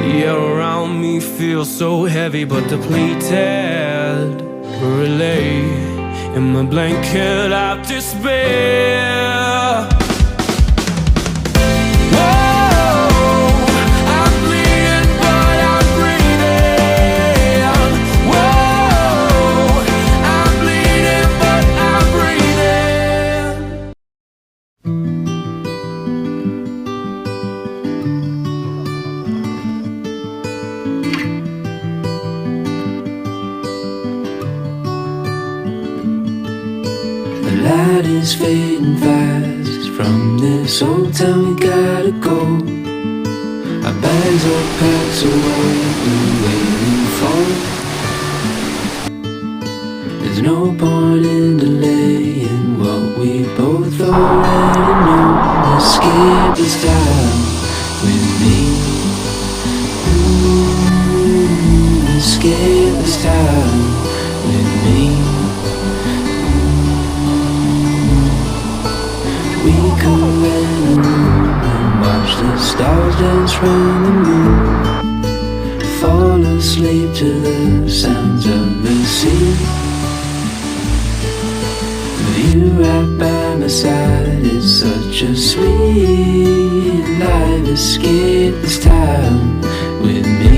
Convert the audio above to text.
The air around me feels so heavy but depleted. Relay in my blanket of despair. The light is fading fast. From this old town we gotta go. Our bags are packed, so what we waiting for? There's no point in delaying what we both already know. Escape this time with me. Escape this time with me. We could rent a room and watch the stars dance round the moon. Fall asleep to the sounds of the sea. With you right by my side, it's such a sweet life. Escape this time with me.